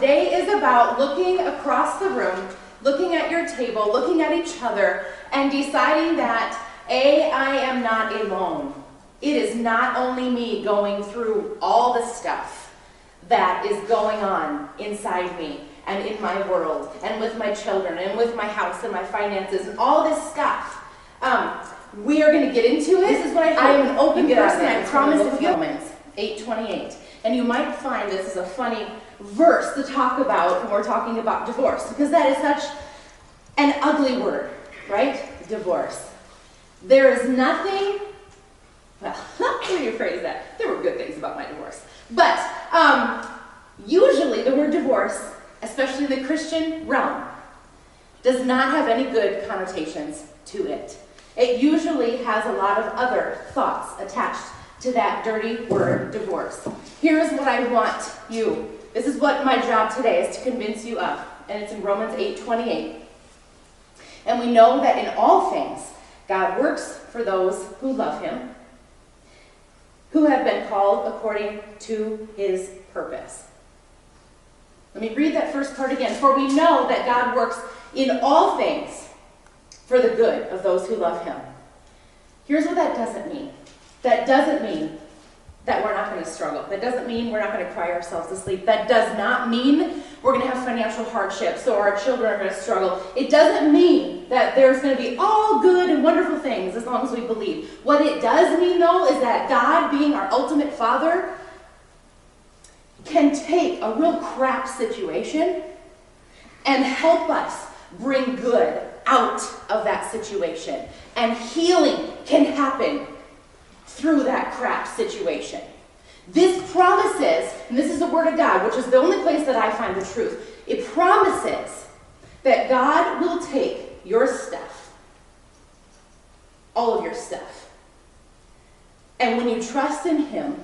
Today is about looking across the room, looking at your table, looking at each other, and deciding that, A, I am not alone. It is not only me going through all the stuff that is going on inside me and in my world and with my children and with my house and my finances and all this stuff. We are going to get into it. This is what I am an open person. I promise a few moments. 8:28. And you might find this is a funny verse to talk about when we're talking about divorce, because that is such an ugly word, right? Divorce. There is nothing, well, let me rephrase that. There were good things about my divorce. But usually the word divorce, especially in the Christian realm, does not have any good connotations to it. It usually has a lot of other thoughts attached to that dirty word divorce. Here's what I want you. This is what my job today is to convince you of. And it's in Romans 8:28. And we know that in all things, God works for those who love him, who have been called according to his purpose. Let me read that first part again. For we know that God works in all things for the good of those who love him. Here's what that doesn't mean. That doesn't mean that we're not going to struggle. That doesn't mean we're not going to cry ourselves to sleep. That does not mean we're going to have financial hardships or our children are going to struggle. It doesn't mean that there's going to be all good and wonderful things as long as we believe. What it does mean, though, is that God, being our ultimate Father, can take a real crap situation and help us bring good out of that situation. And healing can happen through that crap situation. This promises, and this is the Word of God, which is the only place that I find the truth. It promises that God will take your stuff, all of your stuff, and when you trust in him,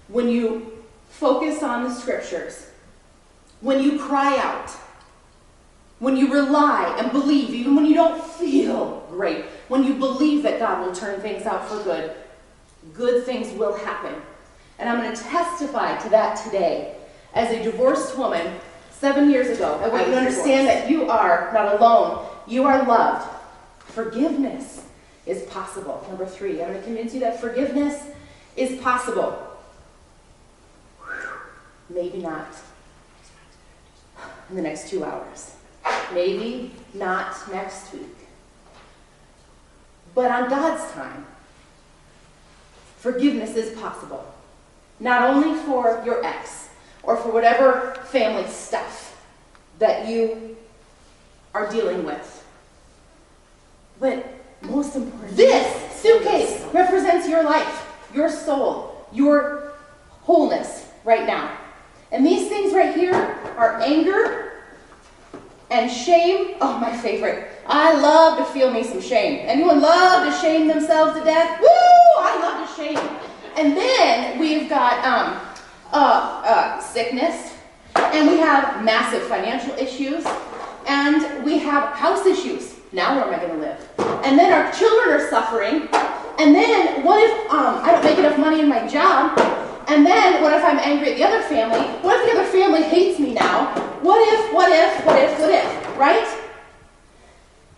when you focus on the scriptures, when you cry out, when you rely and believe, even when you don't feel great, when you believe that God will turn things out for good, good things will happen. And I'm going to testify to that today. As a divorced woman, 7 years ago, I want you to understand that you are not alone. You are loved. Forgiveness is possible. Number 3, I'm going to convince you that forgiveness is possible. Maybe not in the next 2 hours. Maybe not next week. But on God's time, forgiveness is possible. Not only for your ex or for whatever family stuff that you are dealing with, but most important, this suitcase represents your life, your soul, your wholeness right now. And these things right here are anger and shame. Oh, my favorite. I love to feel me some shame. Anyone love to shame themselves to death? Woo! I love to shame. And then we've got sickness, and we have massive financial issues, and we have house issues. Now where am I going to live? And then our children are suffering. And then what if I don't make enough money in my job? And then what if I'm angry at the other family? What if the other family hates me now? What if, right?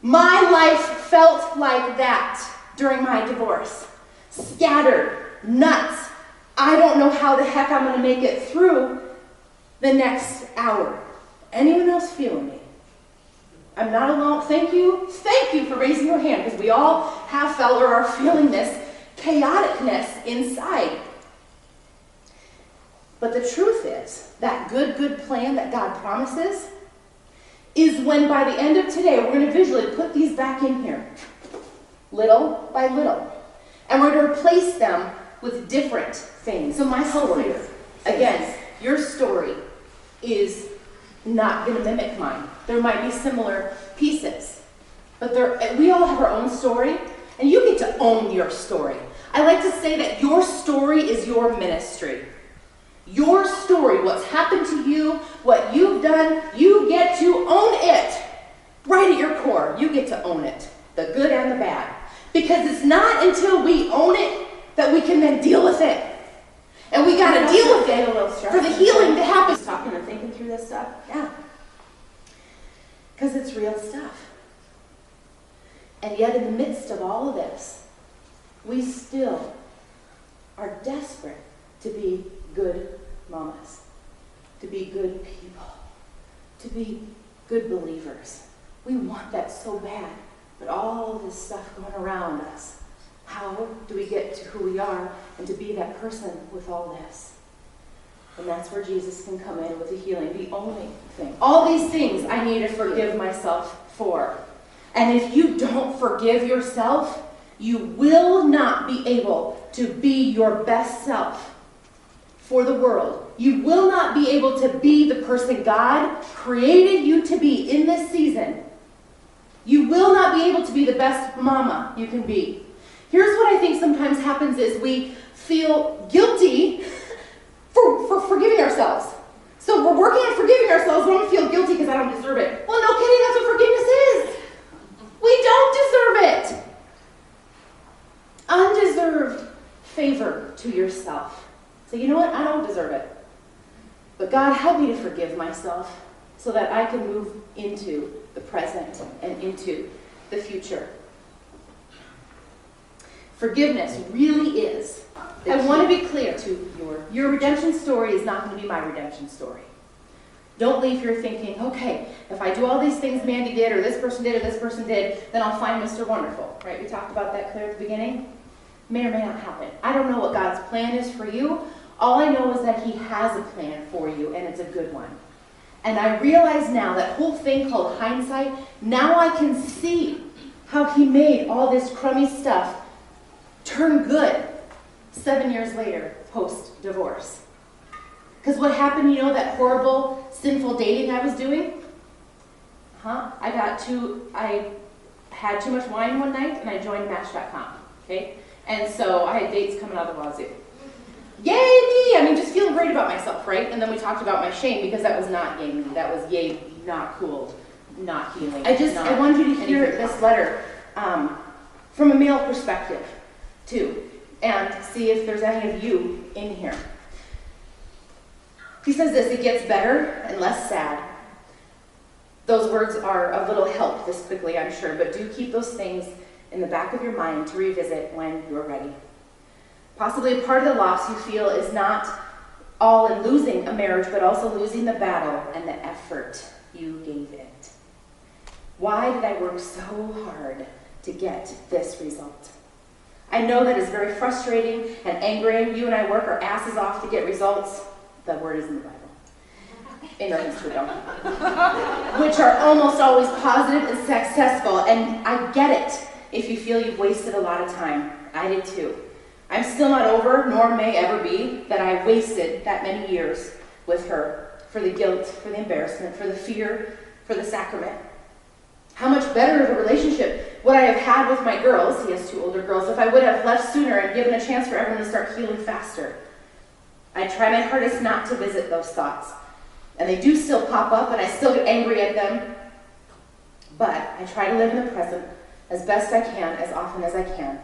My life felt like that during my divorce. Scattered, nuts. I don't know how the heck I'm going to make it through the next hour. Anyone else feeling me? I'm not alone. Thank you for raising your hand, because we all have felt or are feeling this chaoticness inside. But the truth is, that good plan that God promises is when by the end of today, we're going to visually put these back in here, little by little. And we're going to replace them with different things. So my story, again, your story is not going to mimic mine. There might be similar pieces. But we all have our own story, and you get to own your story. I like to say that your story is your ministry. Your story, what's happened to you, what you've done, you get to own it. Right at your core, you get to own it. The good and the bad. Because it's not until we own it that we can then deal with it. And we got to deal with it for the healing to happen. talking and thinking through this stuff? Yeah. Because it's real stuff. And yet in the midst of all of this, we still are desperate to be good mamas, to be good people, to be good believers. We want that so bad, but all of this stuff going around us, how do we get to who we are and to be that person with all this? And that's where Jesus can come in with the healing, the only thing. All these things I need to forgive myself for. And if you don't forgive yourself, you will not be able to be your best self for the world. You will not be able to be the person God created you to be in this season. You will not be able to be the best mama you can be. Here's what I think sometimes happens is we feel guilty for forgiving ourselves. So we're working on forgiving ourselves. We don't feel guilty because I don't deserve it. Well, no kidding, that's what forgiveness is. We don't deserve it. Undeserved favor to yourself. So you know what? I don't deserve it. But God, help me to forgive myself so that I can move into the present and into the future. Forgiveness really is. I want to be clear to your redemption story is not going to be my redemption story. Don't leave here thinking, okay, if I do all these things Mandy did, or this person did, or this person did, then I'll find Mr. Wonderful. Right? We talked about that clear at the beginning. May or may not happen. I don't know what God's plan is for you. All I know is that He has a plan for you, and it's a good one. And I realize now that whole thing called hindsight, now I can see how He made all this crummy stuff turn good 7 years later, post-divorce. Because what happened, you know, that horrible, sinful dating I was doing? I had too much wine one night, and I joined Match.com, okay? And so I had dates coming out of the wazoo. Yay me! I mean, just feeling great about myself, right? And then we talked about my shame, because that was not yay me. That was yay, not cool, not healing. I wanted you to hear this letter from a male perspective, too, and see if there's any of you in here. He says this: it gets better and less sad. Those words are of little help this quickly, I'm sure, but do keep those things in the back of your mind to revisit when you're ready. Possibly a part of the loss you feel is not all in losing a marriage, but also losing the battle and the effort you gave it. Why did I work so hard to get this result? I know that is very frustrating and angering. You and I work our asses off to get results. The word is in the Bible. In reference to them. Which are almost always positive and successful. And I get it if you feel you've wasted a lot of time. I did too. I'm still not over, nor may ever be, that I wasted that many years with her for the guilt, for the embarrassment, for the fear, for the sacrament. How much better of a relationship would I have had with my girls, he has 2 older girls, if I would have left sooner and given a chance for everyone to start healing faster. I try my hardest not to visit those thoughts. And they do still pop up, and I still get angry at them. But I try to live in the present as best I can, as often as I can.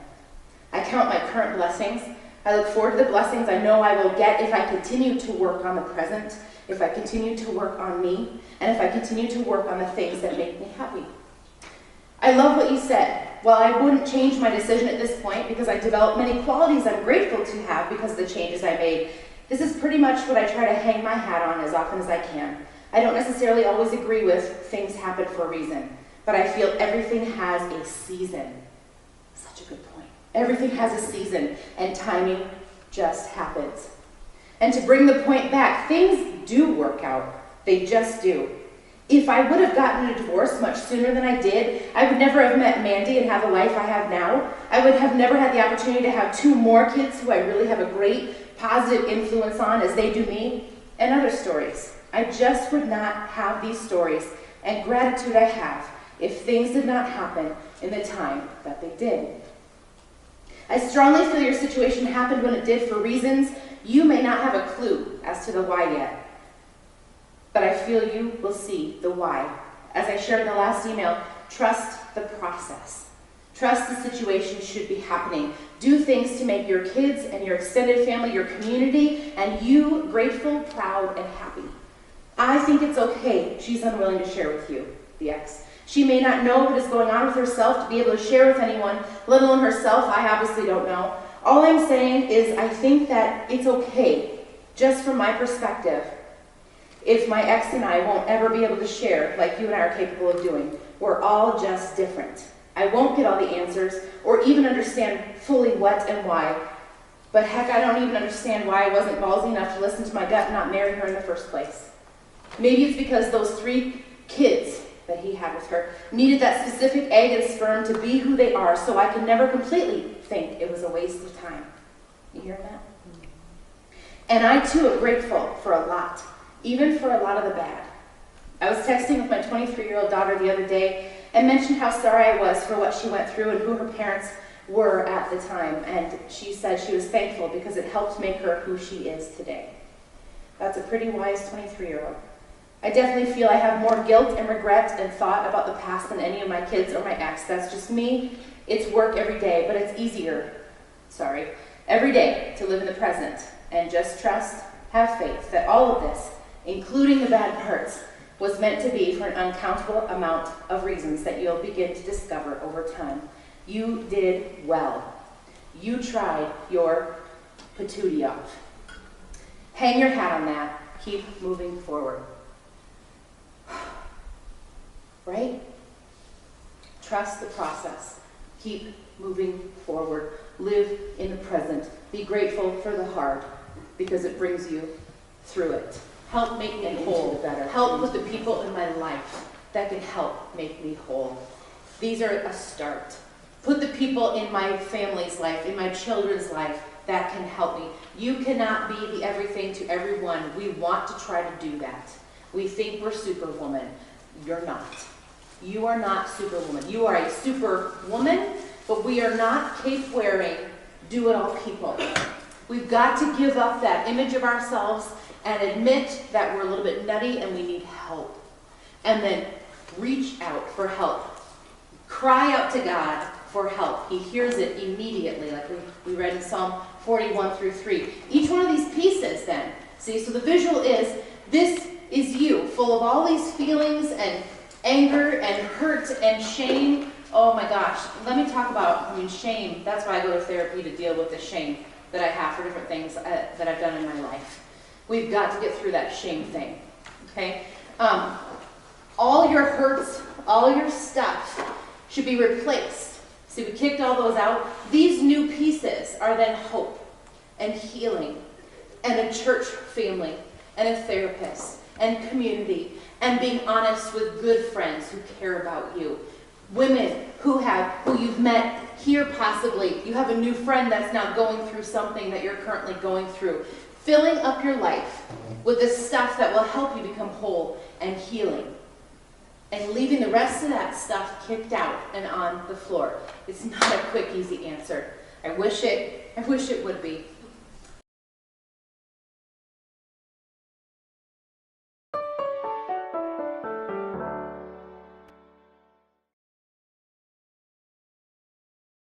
I count my current blessings. I look forward to the blessings I know I will get if I continue to work on the present, if I continue to work on me, and if I continue to work on the things that make me happy. I love what you said. While I wouldn't change my decision at this point because I developed many qualities I'm grateful to have because of the changes I made, this is pretty much what I try to hang my hat on as often as I can. I don't necessarily always agree with things happen for a reason, but I feel everything has a season. Such a good point. Everything has a season, and timing just happens. And to bring the point back, things do work out. They just do. If I would have gotten a divorce much sooner than I did, I would never have met Mandy and have the life I have now. I would have never had the opportunity to have 2 more kids who I really have a great positive influence on as they do me, and other stories. I just would not have these stories and gratitude I have if things did not happen in the time that they did. I strongly feel your situation happened when it did for reasons you may not have a clue as to the why yet. But I feel you will see the why. As I shared in the last email, trust the process. Trust the situation should be happening. Do things to make your kids and your extended family, your community, and you grateful, proud, and happy. I think it's okay she's unwilling to share with you, the ex. She may not know what is going on with herself to be able to share with anyone, let alone herself. I obviously don't know. All I'm saying is I think that it's okay, just from my perspective, if my ex and I won't ever be able to share like you and I are capable of doing. We're all just different. I won't get all the answers or even understand fully what and why. But heck, I don't even understand why I wasn't ballsy enough to listen to my gut and not marry her in the first place. Maybe it's because those 3 kids that he had with her needed that specific egg and sperm to be who they are, so I could never completely think it was a waste of time. You hear that? And I too am grateful for a lot, even for a lot of the bad. I was texting with my 23-year-old daughter the other day and mentioned how sorry I was for what she went through and who her parents were at the time, and she said she was thankful because it helped make her who she is today. That's a pretty wise 23-year-old. I definitely feel I have more guilt and regret and thought about the past than any of my kids or my ex. That's just me. It's work every day, but it's easier, every day to live in the present and just trust, have faith that all of this, including the bad parts, was meant to be for an uncountable amount of reasons that you'll begin to discover over time. You did well. You tried your patootie off. Hang your hat on that. Keep moving forward. Right? Trust the process. Keep moving forward. Live in the present. Be grateful for the hard because it brings you through it. Help make me whole. Help with the people in my life that can help make me whole. These are a start. Put the people in my family's life, in my children's life, that can help me. You cannot be the everything to everyone. We want to try to do that. We think we're superwoman. You're not. You are not superwoman. You are a superwoman, but we are not cape-wearing, do-it-all people. We've got to give up that image of ourselves and admit that we're a little bit nutty and we need help. And then reach out for help. Cry out to God for help. He hears it immediately, like we read in Psalm 41 through 3. Each one of these pieces then, see, so the visual is, this is you, full of all these feelings and anger and hurt and shame. Oh my gosh, let me talk about, shame. That's why I go to therapy, to deal with the shame that I have for different things that I've done in my life. We've got to get through that shame thing, okay? All your hurts, all your stuff should be replaced. See, we kicked all those out. These new pieces are then hope and healing and a church family and a therapist and community and being honest with good friends who care about you. Women who you've met here possibly. You have a new friend that's now going through something that you're currently going through. Filling up your life with the stuff that will help you become whole and healing. And leaving the rest of that stuff kicked out and on the floor. It's not a quick, easy answer. I wish it would be.